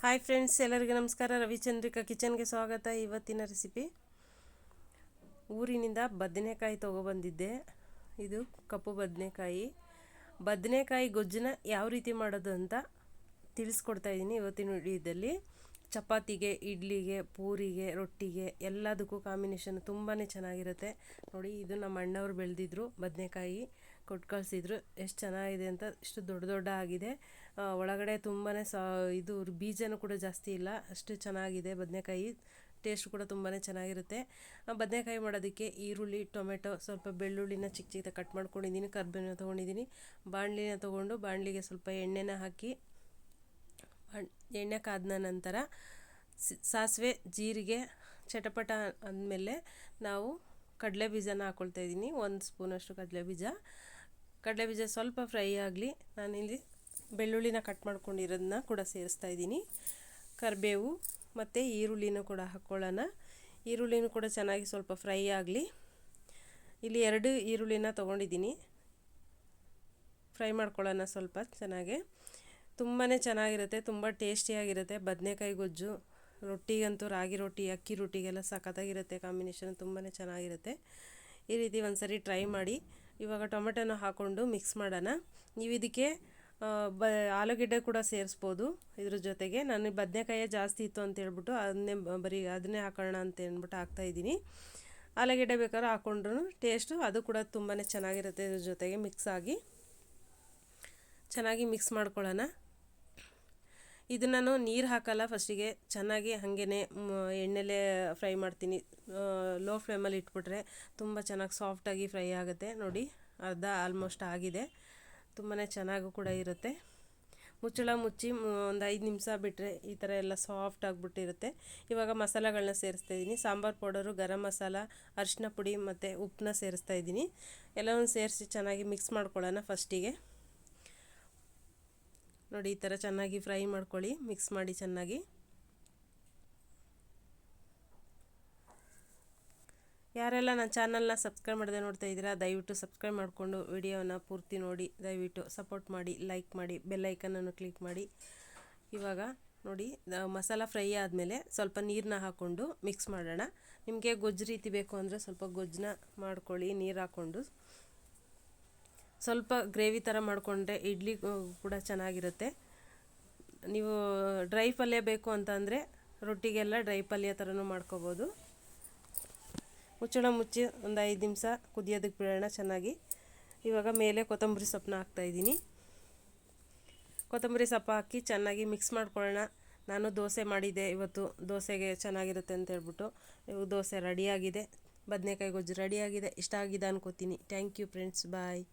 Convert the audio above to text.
Hi friends, ಎಲ್ಲರಿಗೂ ನಮಸ್ಕಾರ. ರವಿಚಂದ್ರಿಕಾ ಕಿಚನ್ಗೆ ಸ್ವಾಗತ. ಇವತ್ತಿನ ರೆಸಿಪಿ ಊರಿನಿಂದ ಬದನೆಕಾಯಿ ತೊಗೊಬಂದಿದ್ದೆ. ಇದು ಕಪ್ಪು ಬದನೆಕಾಯಿ ಗೊಜ್ಜನ್ನ ಯಾವ ರೀತಿ ಮಾಡೋದು ಅಂತ ತಿಳಿಸ್ಕೊಡ್ತಾ ಇದ್ದೀನಿ ಇವತ್ತಿನ ವಿಡಿಯೋದಲ್ಲಿ. ಚಪಾತಿಗೆ, ಇಡ್ಲಿಗೆ, ಪೂರಿಗೆ, ರೊಟ್ಟಿಗೆ ಎಲ್ಲದಕ್ಕೂ ಕಾಂಬಿನೇಷನ್ ತುಂಬಾ ಚೆನ್ನಾಗಿರುತ್ತೆ. ನೋಡಿ, ಇದು ನಮ್ಮ ಅಣ್ಣವ್ರು ಬೆಳೆದಿದ್ರು ಬದನೆಕಾಯಿ, ಕೊಟ್ಟು ಕಳಿಸಿದ್ರು. ಎಷ್ಟು ಚೆನ್ನಾಗಿದೆ ಅಂತ, ಇಷ್ಟು ದೊಡ್ಡ ಆಗಿದೆ. ಒಳಗಡೆ ತುಂಬಾ ಇದು ಬೀಜನೂ ಕೂಡ ಜಾಸ್ತಿ ಇಲ್ಲ, ಅಷ್ಟು ಚೆನ್ನಾಗಿದೆ ಬದನೆಕಾಯಿ. ಟೇಸ್ಟ್ ಕೂಡ ತುಂಬಾ ಚೆನ್ನಾಗಿರುತ್ತೆ. ಬದನೆಕಾಯಿ ಮಾಡೋದಕ್ಕೆ ಈರುಳ್ಳಿ, ಟೊಮೆಟೊ, ಸ್ವಲ್ಪ ಬೆಳ್ಳುಳ್ಳಿನ ಚಿಕ್ಕ ಚಿಕ್ಕದಾಗಿ ಕಟ್ ಮಾಡ್ಕೊಂಡಿದ್ದೀನಿ. ಕರ್ಬೇವಿನ ತೊಗೊಂಡಿದ್ದೀನಿ. ಬಾಣಲಿನ ತೊಗೊಂಡು ಬಾಣಲಿಗೆ ಸ್ವಲ್ಪ ಎಣ್ಣೆನ ಹಾಕಿ, ಎಣ್ಣೆ ಕಾದ ನಂತರ ಸಾಸಿವೆ, ಜೀರಿಗೆ ಚಟಪಟ ಅಂದಮೇಲೆ ನಾವು ಕಡಲೆ ಬೀಜನ ಹಾಕ್ಕೊಳ್ತಾ ಇದ್ದೀನಿ. 1 ಸ್ಪೂನಷ್ಟು ಕಡಲೆ ಬೀಜ ಸ್ವಲ್ಪ ಫ್ರೈ ಆಗಲಿ. ನಾನಿಲ್ಲಿ ಬೆಳ್ಳುಳ್ಳಿನ ಕಟ್ ಮಾಡ್ಕೊಂಡಿರೋದನ್ನ ಕೂಡ ಸೇರಿಸ್ತಾ ಇದ್ದೀನಿ. ಕರಿಬೇವು ಮತ್ತು ಈರುಳ್ಳಿನೂ ಕೂಡ ಹಾಕ್ಕೊಳ್ಳೋಣ. ಈರುಳ್ಳಿನೂ ಕೂಡ ಚೆನ್ನಾಗಿ ಸ್ವಲ್ಪ ಫ್ರೈ ಆಗಲಿ. ಇಲ್ಲಿ 2 ಈರುಳ್ಳಿನ ತೊಗೊಂಡಿದ್ದೀನಿ. ಫ್ರೈ ಮಾಡ್ಕೊಳ್ಳೋಣ ಸ್ವಲ್ಪ ಚೆನ್ನಾಗಿ. ತುಂಬಾ ಚೆನ್ನಾಗಿರುತ್ತೆ, ತುಂಬ ಟೇಸ್ಟಿಯಾಗಿರುತ್ತೆ ಬದನೆಕಾಯಿ ಗೊಜ್ಜು. ರೊಟ್ಟಿಗಂತೂ, ರಾಗಿ ರೊಟ್ಟಿ, ಅಕ್ಕಿ ರೊಟ್ಟಿಗೆಲ್ಲ ಸಖತ್ತಾಗಿರುತ್ತೆ ಕಾಂಬಿನೇಷನ್, ತುಂಬಾ ಚೆನ್ನಾಗಿರುತ್ತೆ. ಈ ರೀತಿ ಒಂದ್ಸರಿ ಟ್ರೈ ಮಾಡಿ. ಇವಾಗ ಟೊಮೆಟೊನ ಹಾಕ್ಕೊಂಡು ಮಿಕ್ಸ್ ಮಾಡೋಣ. ನೀವು ಇದಕ್ಕೆ ಆಲೂಗೆಡ್ಡೆ ಕೂಡ ಸೇರಿಸ್ಬೋದು ಇದ್ರ ಜೊತೆಗೆ. ನಾನು ಬದನೆಕಾಯೇ ಜಾಸ್ತಿ ಇತ್ತು ಅಂತ ಹೇಳ್ಬಿಟ್ಟು ಅದನ್ನೇ ಹಾಕೋಣ ಅಂತ ಹೇಳ್ಬಿಟ್ಟು ಹಾಕ್ತಾಯಿದ್ದೀನಿ. ಆಲೂಗೆಡ್ಡೆ ಬೇಕಾದ್ರೂ ಹಾಕ್ಕೊಂಡ್ರು ಟೇಸ್ಟು ಅದು ಕೂಡ ತುಂಬಾ ಚೆನ್ನಾಗಿರುತ್ತೆ. ಇದ್ರ ಜೊತೆಗೆ ಚೆನ್ನಾಗಿ ಮಿಕ್ಸ್ ಮಾಡ್ಕೊಳ್ಳೋಣ. ಇದು ನಾನು ನೀರು ಹಾಕಲ್ಲ, ಫಸ್ಟಿಗೆ ಚೆನ್ನಾಗಿ ಹಾಗೇ ಎಣ್ಣೆಲೇ ಫ್ರೈ ಮಾಡ್ತೀನಿ. ಲೋ ಫ್ಲೇಮಲ್ಲಿ ಇಟ್ಬಿಟ್ರೆ ತುಂಬ ಚೆನ್ನಾಗಿ ಸಾಫ್ಟಾಗಿ ಫ್ರೈ ಆಗುತ್ತೆ. ನೋಡಿ, ಅರ್ಧ ಆಲ್ಮೋಸ್ಟ್ ಆಗಿದೆ. ತುಂಬಾ ಚೆನ್ನಾಗೂ ಕೂಡ ಇರುತ್ತೆ. ಮುಚ್ಚಳ ಮುಚ್ಚಿ ಒಂದು 5 ನಿಮಿಷ ಬಿಟ್ಟರೆ ಈ ಥರ ಎಲ್ಲ ಸಾಫ್ಟ್ ಆಗಿಬಿಟ್ಟಿರುತ್ತೆ. ಇವಾಗ ಮಸಾಲೆಗಳನ್ನ ಸೇರಿಸ್ತಾ ಇದ್ದೀನಿ. ಸಾಂಬಾರು ಪೌಡರು, ಗರಂ ಮಸಾಲ, ಅರಿಶಿನ ಪುಡಿ ಮತ್ತು ಉಪ್ಪನ್ನ ಸೇರಿಸ್ತಾ ಇದ್ದೀನಿ. ಎಲ್ಲವನ್ನು ಸೇರಿಸಿ ಚೆನ್ನಾಗಿ ಮಿಕ್ಸ್ ಮಾಡ್ಕೊಳ್ಳೋಣ. ಫಸ್ಟಿಗೆ ನೋಡಿ, ಈ ಥರ ಚೆನ್ನಾಗಿ ಫ್ರೈ ಮಾಡ್ಕೊಳ್ಳಿ, ಮಿಕ್ಸ್ ಮಾಡಿ ಚೆನ್ನಾಗಿ. ಯಾರೆಲ್ಲ ನನ್ನ ಚಾನಲ್ನ ಸಬ್ಸ್ಕ್ರೈಬ್ ಮಾಡದೆ ನೋಡ್ತಾ ಇದ್ದೀರಾ, ದಯವಿಟ್ಟು ಸಬ್ಸ್ಕ್ರೈಬ್ ಮಾಡಿಕೊಂಡು ವಿಡಿಯೋನ ಪೂರ್ತಿ ನೋಡಿ. ದಯವಿಟ್ಟು ಸಪೋರ್ಟ್ ಮಾಡಿ, ಲೈಕ್ ಮಾಡಿ, ಬೆಲ್ ಐಕನನ್ನು ಕ್ಲಿಕ್ ಮಾಡಿ. ಇವಾಗ ನೋಡಿ, ಮಸಾಲ ಫ್ರೈ ಆದಮೇಲೆ ಸ್ವಲ್ಪ ನೀರನ್ನ ಹಾಕ್ಕೊಂಡು ಮಿಕ್ಸ್ ಮಾಡೋಣ. ನಿಮಗೆ ಗೊಜ್ಜು ರೀತಿ ಬೇಕು ಅಂದರೆ ಸ್ವಲ್ಪ ಗೊಜ್ಜನ್ನ ಮಾಡ್ಕೊಳ್ಳಿ ನೀರು ಹಾಕ್ಕೊಂಡು. ಸ್ವಲ್ಪ ಗ್ರೇವಿ ಥರ ಮಾಡಿಕೊಂಡ್ರೆ ಇಡ್ಲಿ ಕೂಡ ಚೆನ್ನಾಗಿರುತ್ತೆ. ನೀವು ಡ್ರೈ ಪಲ್ಯ ಬೇಕು ಅಂತಂದರೆ ರೊಟ್ಟಿಗೆಲ್ಲ ಡ್ರೈ ಪಲ್ಯ ಥರನೂ ಮಾಡ್ಕೋಬೋದು. ಮುಚ್ಚಳ ಮುಚ್ಚಿ ಒಂದು 5 ನಿಮಿಷ ಕುದಿಯೋದಕ್ಕೆ ಬಿಡೋಣ ಚೆನ್ನಾಗಿ. ಇವಾಗ ಮೇಲೆ ಕೊತ್ತಂಬರಿ ಸೊಪ್ಪನ್ನ ಹಾಕ್ತಾಯಿದ್ದೀನಿ. ಕೊತ್ತಂಬರಿ ಸೊಪ್ಪು ಹಾಕಿ ಚೆನ್ನಾಗಿ ಮಿಕ್ಸ್ ಮಾಡ್ಕೊಳ್ಳೋಣ. ನಾನು ದೋಸೆ ಮಾಡಿದ್ದೆ ಇವತ್ತು, ದೋಸೆಗೆ ಚೆನ್ನಾಗಿರುತ್ತೆ ಅಂತ ಹೇಳ್ಬಿಟ್ಟು. ದೋಸೆ ರೆಡಿಯಾಗಿದೆ, ಬದನೆಕಾಯಿ ಗೊಜ್ಜು ರೆಡಿಯಾಗಿದೆ. ಇಷ್ಟ ಆಗಿದೆ ಅನ್ಕೋತೀನಿ. Thank you friends, bye.